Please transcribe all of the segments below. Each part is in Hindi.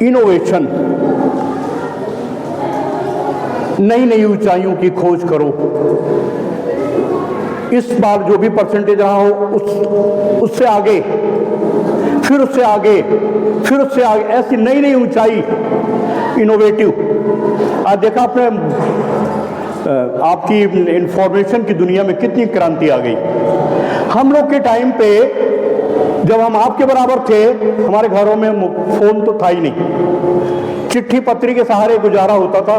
इनोवेशन, नई नई ऊंचाइयों की खोज करो। इस बार जो भी परसेंटेज रहा हो उससे आगे, फिर उससे आगे, फिर उससे आगे, ऐसी नई नई ऊंचाई, इनोवेटिव। आज देखा आपने आपकी इंफॉर्मेशन की दुनिया में कितनी क्रांति आ गई। हम लोग के टाइम पे जब हम आपके बराबर थे, हमारे घरों में फोन तो था ही नहीं, चिट्ठी पत्री के सहारे गुजारा होता था।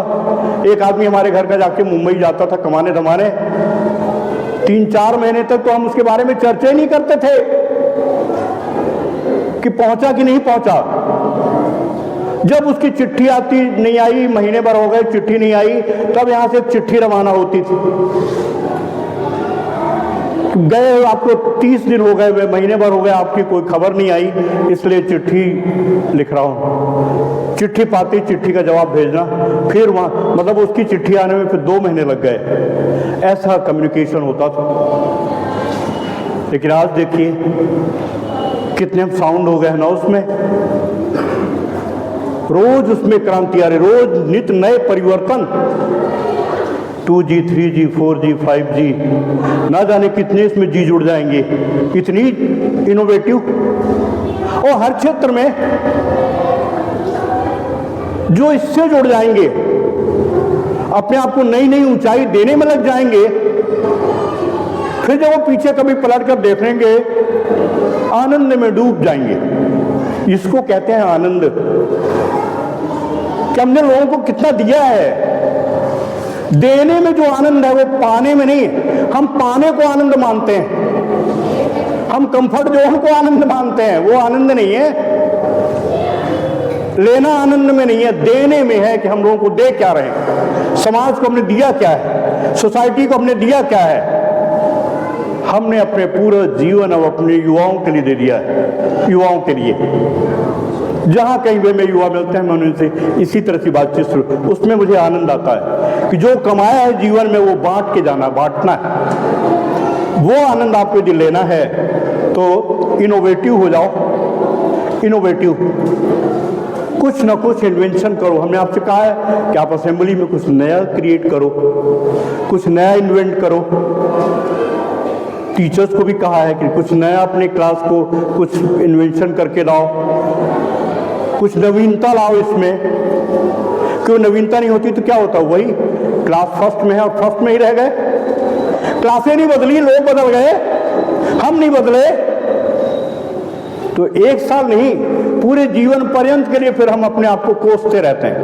एक आदमी हमारे घर का जाके मुंबई जाता था कमाने धमाने, 3-4 महीने तक तो हम उसके बारे में चर्चा ही नहीं करते थे कि पहुंचा कि नहीं पहुंचा। जब उसकी चिट्ठी आती नहीं आई, महीने भर हो गए चिट्ठी नहीं आई, तब यहां से एक चिट्ठी रवाना होती थी। गए आपको 30 दिन हो गए, महीने भर हो गए, आपकी कोई खबर नहीं आई, इसलिए चिट्ठी लिख रहा हूं। चिट्ठी पाती, चिट्ठी का जवाब भेजना, फिर वहां मतलब उसकी चिट्ठी आने में फिर 2 महीने लग गए। ऐसा कम्युनिकेशन होता था। लेकिन आज देखिए कितने साउंड हो गए हैं ना उसमें, रोज उसमें क्रांति आ रही, रोज नित नए परिवर्तन। 2G, 3G, 4G, 5G, ना जाने कितने इसमें जी जुड़ जाएंगे, इतनी इनोवेटिव। और हर क्षेत्र में जो इससे जुड़ जाएंगे, अपने आप को नई नई ऊंचाई देने में लग जाएंगे, फिर जब वो पीछे कभी पलट कर देखेंगे, आनंद में डूब जाएंगे। इसको कहते हैं आनंद, कि हमने लोगों को कितना दिया है। देने में जो आनंद है वो पाने में नहीं। हम पाने को आनंद मानते हैं, हम कंफर्ट जोन को आनंद मानते हैं, वो आनंद नहीं है। लेना आनंद में नहीं है, देने में है कि हम लोगों को दे क्या रहे हैं, समाज को हमने दिया क्या है, सोसाइटी को हमने दिया क्या है। हमने अपने पूरा जीवन अब अपने युवाओं के लिए दे दिया है, युवाओं के लिए। जहां कहीं वे में युवा मिलते हैं, मैं उनसे इसी तरह की बातचीत शुरू, उसमें मुझे आनंद आता है कि जो कमाया है जीवन में वो बांट के जाना, बांटना है, वो आनंद आपको यदि लेना है तो इनोवेटिव हो जाओ। इनोवेटिव, कुछ ना कुछ इन्वेंशन करो। हमने आपसे कहा है कि आप असेंबली में कुछ नया क्रिएट करो, कुछ नया इन्वेंट करो। टीचर्स को भी कहा है कि कुछ नया अपने क्लास को कुछ इन्वेंशन करके लाओ, कुछ नवीनता लाओ इसमें। क्यों नवीनता नहीं होती तो क्या होता, वही क्लास फर्स्ट में है और फर्स्ट में ही रह गए। क्लासें नहीं बदली, लोग बदल गए, हम नहीं बदले। तो 1 साल नहीं, पूरे जीवन पर्यंत के लिए फिर हम अपने आप को कोसते रहते हैं,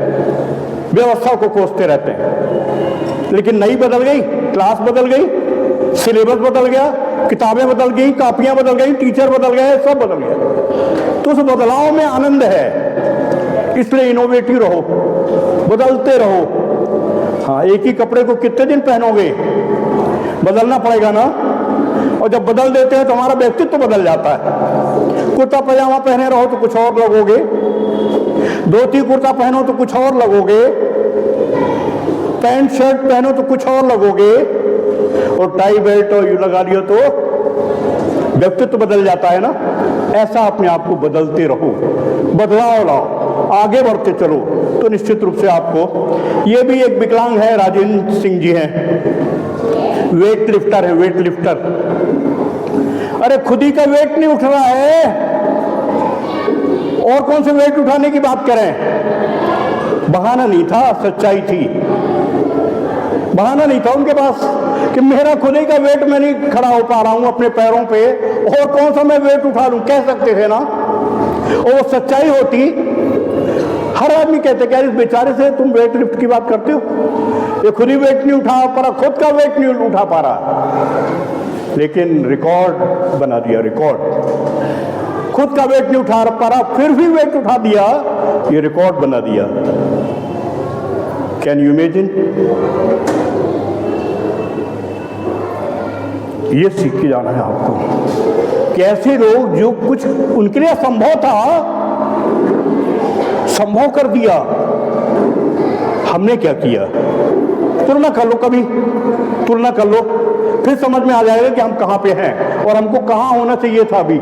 व्यवस्था को कोसते रहते हैं। लेकिन नई बदल गई, क्लास बदल गई, सिलेबस बदल गया, किताबें बदल गई, कापियां बदल गई, टीचर बदल गए, सब बदल गया। तो उस बदलाव में आनंद है, इसलिए इनोवेटिव रहो, बदलते रहो। हाँ, एक ही कपड़े को कितने दिन पहनोगे, बदलना पड़ेगा ना। और जब बदल देते हैं तो हमारा व्यक्तित्व तो बदल जाता है। कुर्ता पजामा पहने रहो तो कुछ और लगोगे, धोती कुर्ता पहनो तो कुछ और लगोगे, पैंट शर्ट पहनो तो कुछ और लगोगे, और टाई बेल्ट और यू लगा लियो तो व्यक्तित्व तो बदल जाता है ना। ऐसा अपने आप को बदलते रहो, बदलाव लाओ, आगे बढ़ते चलो, तो निश्चित रूप से आपको। ये भी एक विकलांग है, राजेंद्र सिंह जी हैं, वेट लिफ्टर है, वेट लिफ्टर। अरे खुद ही का वेट नहीं उठ रहा है, और कौन से वेट उठाने की बात करें। बहाना नहीं था, सच्चाई थी। बहाना नहीं था उनके पास कि मेरा खुद ही का वेट मैं नहीं खड़ा हो पा रहा हूं अपने पैरों पे, और कौन सा मैं वेट उठा लूं, कह सकते थे ना। और वो सच्चाई होती, हर आदमी कहते क्या इस बेचारे से तुम वेट लिफ्ट की बात करते हो, ये खुद ही वेट नहीं उठा पा रहा, खुद का वेट नहीं उठा पा रहा। लेकिन रिकॉर्ड बना दिया, रिकॉर्ड। खुद का वेट नहीं उठा पा रहा, फिर भी वेट उठा दिया, ये रिकॉर्ड बना दिया। Can you imagine. ये सीख के जाना है आपको। कैसे लोग जो कुछ उनके लिए असंभव था, संभव कर दिया। हमने क्या किया, तुलना कर लो, कभी तुलना कर लो, फिर समझ में आ जाएगा कि हम कहां पे हैं और हमको कहां होना चाहिए था अभी।